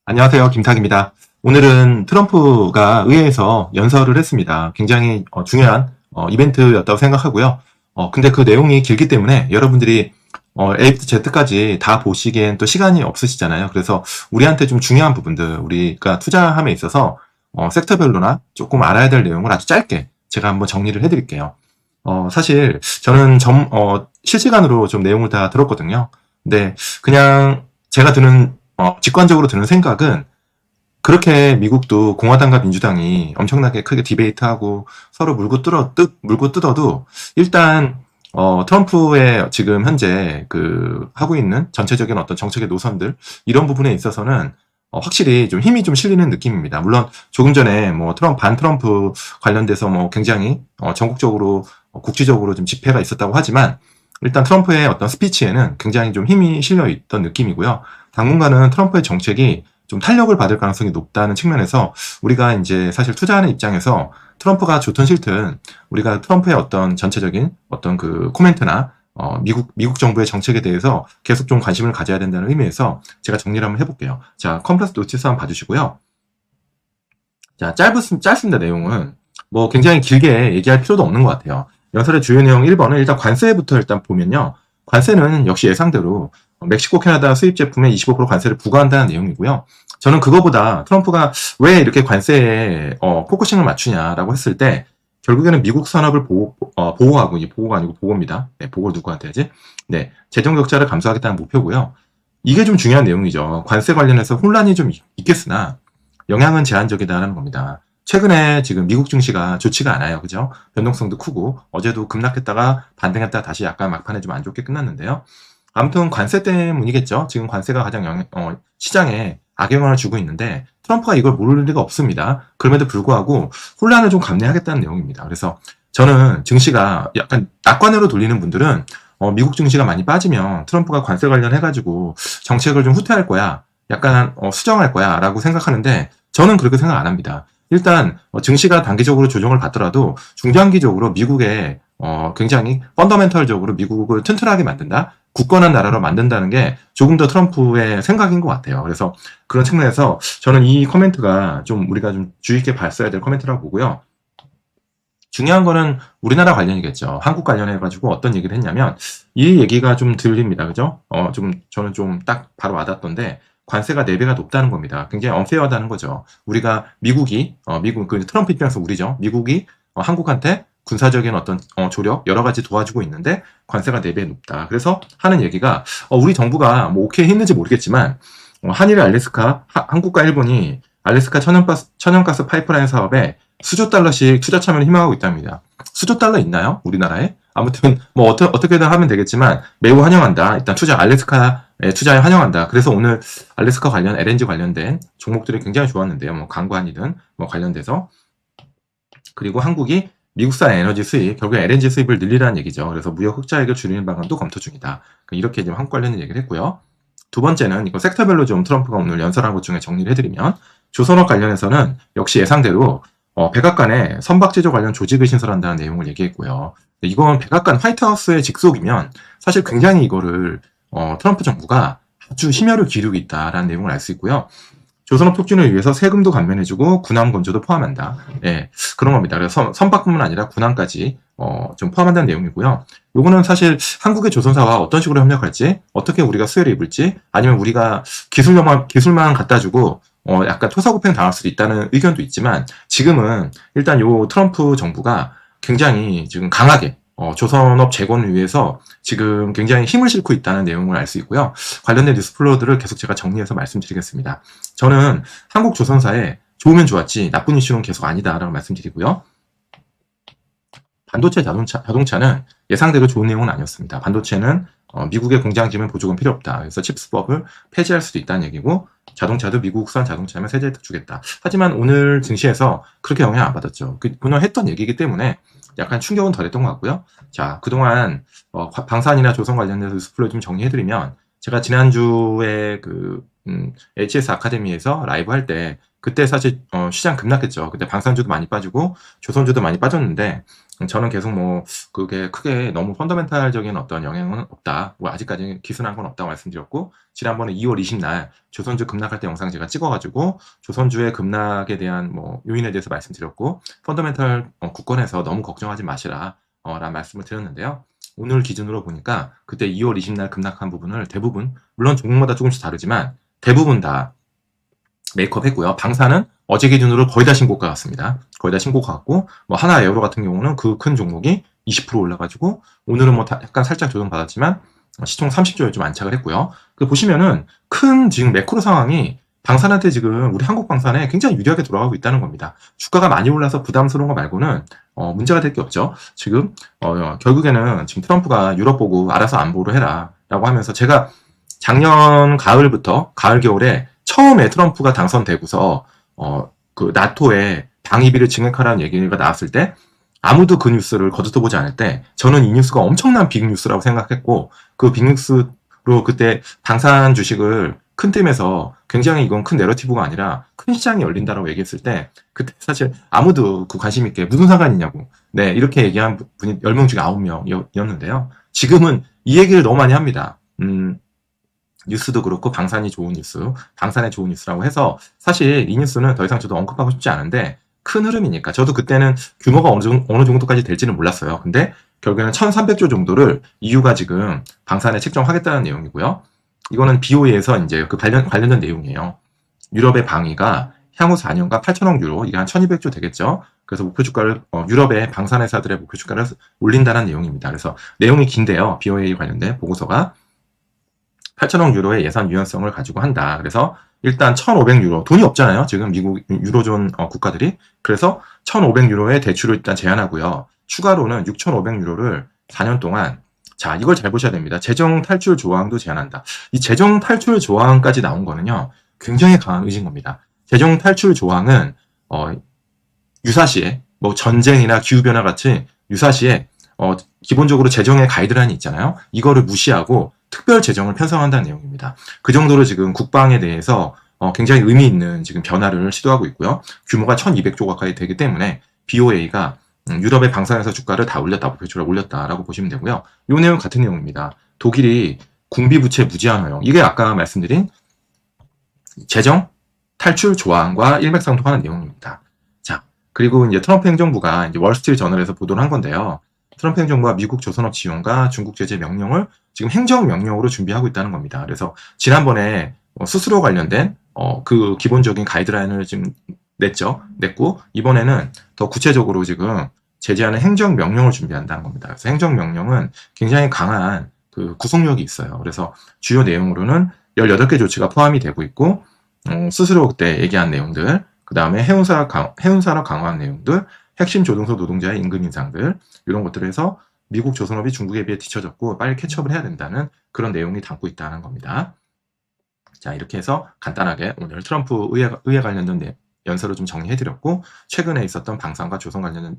안녕하세요. 김탁입니다. 오늘은 트럼프가 의회에서 연설을 했습니다. 굉장히 중요한 이벤트였다고 생각하고요. 근데 그 내용이 길기 때문에 여러분들이 A부터 Z까지 다 보시기엔 또 시간이 없으시잖아요. 그래서 우리한테 좀 중요한 부분들, 우리가 투자함에 있어서 섹터별로나 조금 알아야 될 내용을 아주 짧게 제가 한번 정리를 해드릴게요. 사실 저는 실시간으로 좀 내용을 다 들었거든요. 근데 그냥 제가 직관적으로 드는 생각은 그렇게 미국도 공화당과 민주당이 엄청나게 크게 디베이트하고 서로 물고 뜯어도 일단 트럼프의 지금 현재 하고 있는 전체적인 어떤 정책의 노선들 이런 부분에 있어서는 확실히 좀 힘이 좀 실리는 느낌입니다. 물론 조금 전에 뭐 반 트럼프 관련돼서 뭐 굉장히 전국적으로 국지적으로 좀 집회가 있었다고 하지만 일단 트럼프의 어떤 스피치에는 굉장히 좀 힘이 실려 있던 느낌이고요. 당분간은 트럼프의 정책이 좀 탄력을 받을 가능성이 높다는 측면에서 우리가 이제 사실 투자하는 입장에서 트럼프가 좋든 싫든 우리가 트럼프의 어떤 전체적인 어떤 코멘트나 미국 정부의 정책에 대해서 계속 좀 관심을 가져야 된다는 의미에서 제가 정리를 한번 해볼게요. 자, 컴플러스 노티스 한번 봐주시고요. 자, 짧습니다, 내용은. 뭐 굉장히 길게 얘기할 필요도 없는 것 같아요. 연설의 주요 내용 1번은 일단 관세부터 일단 보면요. 관세는 역시 예상대로 멕시코, 캐나다 수입 제품에 25% 관세를 부과한다는 내용이고요. 저는 그거보다 트럼프가 왜 이렇게 관세에 포커싱을 맞추냐라고 했을 때 결국에는 미국 산업을 보호하고, 보호가 아니고 보호입니다. 네, 보호를 누구한테 하지? 네, 재정 적자를 감소하겠다는 목표고요. 이게 좀 중요한 내용이죠. 관세 관련해서 혼란이 좀 있겠으나 영향은 제한적이다라는 겁니다. 최근에 지금 미국 증시가 좋지가 않아요. 그죠? 변동성도 크고 어제도 급락했다가 반등했다가 다시 약간 막판에 좀 안 좋게 끝났는데요. 아무튼 관세 때문이겠죠. 지금 관세가 가장 시장에 악영향을 주고 있는데 트럼프가 이걸 모를 리가 없습니다. 그럼에도 불구하고 혼란을 좀 감내하겠다는 내용입니다. 그래서 저는 증시가 약간 낙관으로 돌리는 분들은 미국 증시가 많이 빠지면 트럼프가 관세 관련해가지고 정책을 좀 후퇴할 거야. 약간 수정할 거야 라고 생각하는데 저는 그렇게 생각 안 합니다. 일단 증시가 단기적으로 조정을 받더라도 중장기적으로 미국의 굉장히 펀더멘털적으로 미국을 튼튼하게 만든다, 굳건한 나라로 만든다는 게 조금 더 트럼프의 생각인 것 같아요. 그래서 그런 측면에서 저는 이 코멘트가 좀 우리가 좀 주의 깊게 봤어야 될 코멘트라고 보고요. 중요한 거는 우리나라 관련이겠죠. 한국 관련해가지고 어떤 얘기를 했냐면 이 얘기가 좀 들립니다. 그죠? 저는 좀 딱 바로 와닿던데 관세가 4배가 높다는 겁니다. 굉장히 언페어하다는 거죠. 우리가 미국 트럼프 입장에서 우리죠. 미국이 한국한테 군사적인 어떤 조력 여러 가지 도와주고 있는데 관세가 4배 높다. 그래서 하는 얘기가 우리 정부가 뭐 오케이 했는지 모르겠지만 한일 한국과 일본이 알래스카 천연가스 파이프라인 사업에 수조 달러씩 투자 참여를 희망하고 있답니다. 수조 달러 있나요? 우리나라에? 아무튼 뭐 어떻게든 하면 되겠지만 매우 환영한다. 일단 알래스카에 투자에 환영한다. 그래서 오늘 알래스카 관련 LNG 관련된 종목들이 굉장히 좋았는데요. 뭐 강관이든 뭐 관련돼서 그리고 한국이 미국산 에너지 수입, 결국 LNG 수입을 늘리라는 얘기죠. 그래서 무역 흑자액을 줄이는 방안도 검토 중이다. 이렇게 지금 한국 관련 얘기를 했고요. 두 번째는 이거 섹터별로 좀 트럼프가 오늘 연설한 것 중에 정리를 해드리면 조선업 관련해서는 역시 예상대로 백악관에 선박제조 관련 조직을 신설한다는 내용을 얘기했고요. 이건 백악관 화이트하우스의 직속이면 사실 굉장히 이거를 트럼프 정부가 아주 심혈을 기울이고 있다라는 내용을 알 수 있고요. 조선업 촉진을 위해서 세금도 감면해주고 군함 건조도 포함한다. 예, 그런 겁니다. 그래서 선박뿐만 아니라 군함까지 좀 포함한다는 내용이고요. 요거는 사실 한국의 조선사와 어떤 식으로 협력할지, 어떻게 우리가 수혜를 입을지, 아니면 우리가 기술만 갖다 주고 약간 토사구팽 당할 수도 있다는 의견도 있지만 지금은 일단 요 트럼프 정부가 굉장히 지금 강하게 조선업 재건을 위해서 지금 굉장히 힘을 싣고 있다는 내용을 알 수 있고요. 관련된 뉴스 플로우들을 계속 제가 정리해서 말씀드리겠습니다. 저는 한국 조선사에 좋으면 좋았지 나쁜 이슈는 계속 아니다라고 말씀드리고요. 반도체 자동차는 예상대로 좋은 내용은 아니었습니다. 반도체는 미국의 공장 지면 보조금 필요 없다. 그래서 칩스법을 폐지할 수도 있다는 얘기고 자동차도 미국산 자동차면 세제 혜택 주겠다. 하지만 오늘 증시에서 그렇게 영향 안 받았죠. 그냥 했던 얘기이기 때문에 약간 충격은 덜했던 것 같고요. 자, 그동안 방산이나 조선 관련해서 뉴스플로 좀 정리해드리면 제가 지난주에 HS 아카데미에서 라이브 할 때 그때 사실 시장 급락했죠. 그때 방산주도 많이 빠지고 조선주도 많이 빠졌는데 저는 계속 뭐 그게 크게 너무 펀더멘탈적인 어떤 영향은 없다. 뭐 아직까지 기술한 건 없다고 말씀드렸고, 지난번에 2월 20날 조선주 급락할 때 영상 제가 찍어가지고 조선주의 급락에 대한 뭐 요인에 대해서 말씀드렸고, 펀더멘탈 국권에서 너무 걱정하지 마시라 라는 말씀을 드렸는데요. 오늘 기준으로 보니까 그때 2월 20날 급락한 부분을 대부분, 물론 종목마다 조금씩 다르지만 대부분 다 메이크업 했고요. 방사는 어제 기준으로 거의 다 신고가 같습니다. 거의 다 신고가 같고, 뭐 하나 에어로 같은 경우는 그 큰 종목이 20% 올라가지고, 오늘은 뭐 약간 살짝 조정받았지만 시총 30조에 좀 안착을 했고요. 그 보시면은 큰 지금 매크로 상황이 방산한테 지금 우리 한국방산에 굉장히 유리하게 돌아가고 있다는 겁니다. 주가가 많이 올라서 부담스러운 거 말고는 문제가 될 게 없죠. 지금 결국에는 지금 트럼프가 유럽 보고 알아서 안보를 해라 라고 하면서, 제가 작년 가을부터 가을 겨울에 처음에 트럼프가 당선되고서 그 나토에 방위비를 증액하라는 얘기가 나왔을 때 아무도 그 뉴스를 거두어보지 않을 때 저는 이 뉴스가 엄청난 빅뉴스라고 생각했고, 그 빅뉴스로 그때 방산 주식을 큰 팀에서 굉장히 이건 큰 내러티브가 아니라 큰 시장이 열린다라고 얘기했을 때, 그때 사실 아무도 그 관심 있게 무슨 상관이냐고 네 이렇게 얘기한 분이 10명 중에 9명이었는데요. 지금은 이 얘기를 너무 많이 합니다. 뉴스도 그렇고 방산이 좋은 뉴스, 방산에 좋은 뉴스라고 해서 사실 이 뉴스는 더 이상 저도 언급하고 싶지 않은데, 큰 흐름이니까. 저도 그때는 규모가 어느 정도까지 될지는 몰랐어요. 근데 결국에는 1300조 정도를 EU가 지금 방산에 책정하겠다는 내용이고요. 이거는 BOE에서 이제 그 관련된 내용이에요. 유럽의 방위가 향후 4년간 8천억 유로, 이게 한 1200조 되겠죠. 그래서 목표 주가를 유럽의 방산 회사들의 목표 주가를 올린다는 내용입니다. 그래서 내용이 긴데요. BOE 관련된 보고서가 8천억 유로의 예산 유연성을 가지고 한다. 그래서 일단 1,500유로, 돈이 없잖아요. 지금 미국 유로존 국가들이. 그래서 1,500유로의 대출을 일단 제한하고요. 추가로는 6,500유로를 4년 동안, 자, 이걸 잘 보셔야 됩니다. 재정 탈출 조항도 제한한다. 이 재정 탈출 조항까지 나온 거는요, 굉장히 강한 의지인 겁니다. 재정 탈출 조항은 유사시에 뭐 전쟁이나 기후변화 같이 유사시에 기본적으로 재정의 가이드라인이 있잖아요. 이거를 무시하고 특별 재정을 편성한다는 내용입니다. 그 정도로 지금 국방에 대해서 굉장히 의미 있는 지금 변화를 시도하고 있고요. 규모가 1200조 가까이 되기 때문에 BOA가 유럽의 방산회사 주가를 다 올렸다, 목표주를 올렸다라고 보시면 되고요. 이 내용 같은 내용입니다. 독일이 군비부채 무제한 허용, 이게 아까 말씀드린 재정 탈출 조항과 일맥상통하는 내용입니다. 자, 그리고 이제 트럼프 행정부가 이제 월스트리트 저널에서 보도를 한 건데요. 트럼프 행정부가 미국 조선업 지원과 중국 제재 명령을 지금 행정명령으로 준비하고 있다는 겁니다. 그래서 지난번에 수수료 관련된 그 기본적인 가이드라인을 지금 냈고, 이번에는 더 구체적으로 지금 제재하는 행정명령을 준비한다는 겁니다. 그래서 행정명령은 굉장히 강한 그 구속력이 있어요. 그래서 주요 내용으로는 18개 조치가 포함이 되고 있고, 수수료 그때 얘기한 내용들, 그 다음에 해운산업 강화한 내용들, 핵심 조종소 노동자의 임금 인상들, 이런 것들을 해서 미국 조선업이 중국에 비해 뒤처졌고 빨리 캐치업을 해야 된다는 그런 내용이 담고 있다는 겁니다. 자, 이렇게 해서 간단하게 오늘 트럼프 의회 관련된 연설을 좀 정리해드렸고, 최근에 있었던 방산과 조선 관련된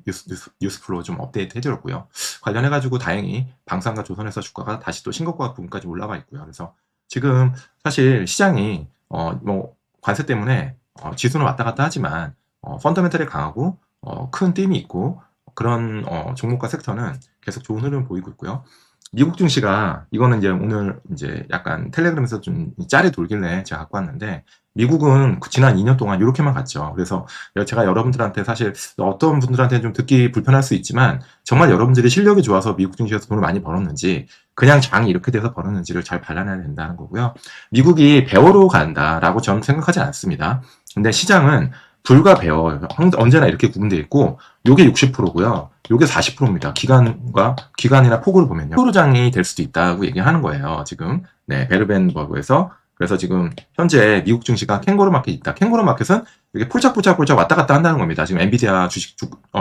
뉴스 플로우 좀 업데이트해드렸고요. 관련해가지고 다행히 방산과 조선회사 주가가 다시 또 신고가 부분까지 올라와 있고요. 그래서 지금 사실 시장이 뭐 관세 때문에 지수는 왔다 갔다 하지만 펀더멘털이 강하고 큰 띠임이 있고 그런 종목과 섹터는 계속 좋은 흐름을 보이고 있고요. 미국 증시가, 이거는 이제 오늘 이제 약간 텔레그램에서 좀 짤이 돌길래 제가 갖고 왔는데, 미국은 지난 2년 동안 이렇게만 갔죠. 그래서 제가 여러분들한테 사실 어떤 분들한테는 좀 듣기 불편할 수 있지만, 정말 여러분들이 실력이 좋아서 미국 증시에서 돈을 많이 벌었는지, 그냥 장이 이렇게 돼서 벌었는지를 잘 발견해야 된다는 거고요. 미국이 배워로 간다라고 저는 생각하지 않습니다. 근데 시장은 불과 배워 언제나 이렇게 구분되어 있고, 요게 60%고요. 요게 40%입니다. 기간이나 폭으로 보면요. 포로장이 될 수도 있다고 얘기하는 거예요. 지금 베르벤버그에서. 그래서 지금 현재 미국 증시가 캥거루 마켓이 있다. 캥거루 마켓은 이렇게 폴짝폴짝 왔다 갔다 한다는 겁니다. 지금 엔비디아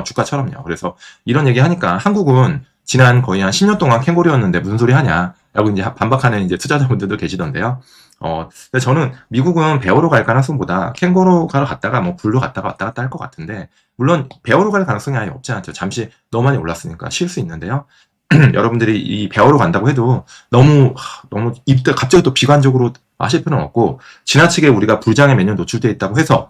주가처럼요. 그래서 이런 얘기 하니까 한국은 지난 거의 한 10년 동안 캥거루였는데 무슨 소리 하냐 라고 이제 반박하는 이제 투자자분들도 계시던데요. 근데 저는 미국은 배우러 갈 가능성보다 캥거루 가러 갔다가 뭐 불로 갔다가 왔다 갔다 할 것 같은데, 물론 배우러 갈 가능성이 아예 없지 않죠. 잠시 너무 많이 올랐으니까 쉴 수 있는데요. 여러분들이 이 배우러 간다고 해도 너무 입대 갑자기 또 비관적으로 하실 필요는 없고, 지나치게 우리가 불장에 매년 노출되어 있다고 해서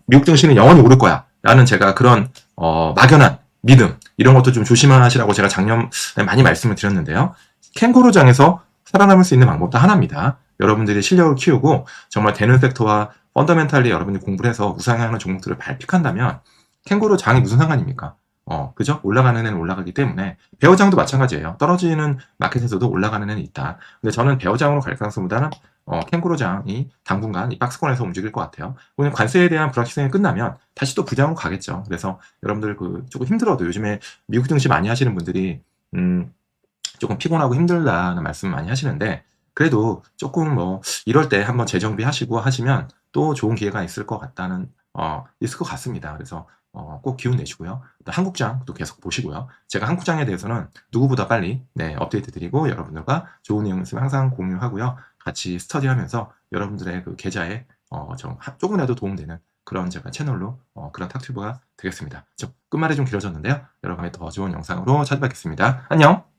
미국 증시는 영원히 오를 거야 라는 제가 그런 막연한 믿음, 이런 것도 좀 조심하시라고 제가 작년에 많이 말씀을 드렸는데요. 캥거루장에서 살아남을 수 있는 방법도 하나입니다. 여러분들이 실력을 키우고 정말 되는 팩터와 펀더멘탈리 여러분들이 공부를 해서 우상향하는 종목들을 발픽한다면 캥거루장이 무슨 상관입니까? 그죠? 올라가는 애는 올라가기 때문에 베어장도 마찬가지예요. 떨어지는 마켓에서도 올라가는 애는 있다. 근데 저는 베어장으로 갈 가능성보다는 캥거루장이 당분간 이 박스권에서 움직일 것 같아요. 오늘 관세에 대한 불확실성이 끝나면 다시 또 부장으로 가겠죠. 그래서 여러분들 조금 힘들어도 요즘에 미국 증시 많이 하시는 분들이 조금 피곤하고 힘들다는 말씀 많이 하시는데 그래도 조금 이럴 때 한번 재정비하시고 하시면 또 좋은 기회가 있을 것 같다는 있을 것 같습니다. 그래서 꼭 기운 내시고요. 또 한국장도 계속 보시고요. 제가 한국장에 대해서는 누구보다 빨리 업데이트 드리고 여러분들과 좋은 내용 있으면 항상 공유하고요. 같이 스터디하면서 여러분들의 그 계좌에 조금이라도 도움되는 그런 제가 채널로 그런 탁튜브가 되겠습니다. 끝말이 좀 길어졌는데요. 여러분의 더 좋은 영상으로 찾아뵙겠습니다. 안녕!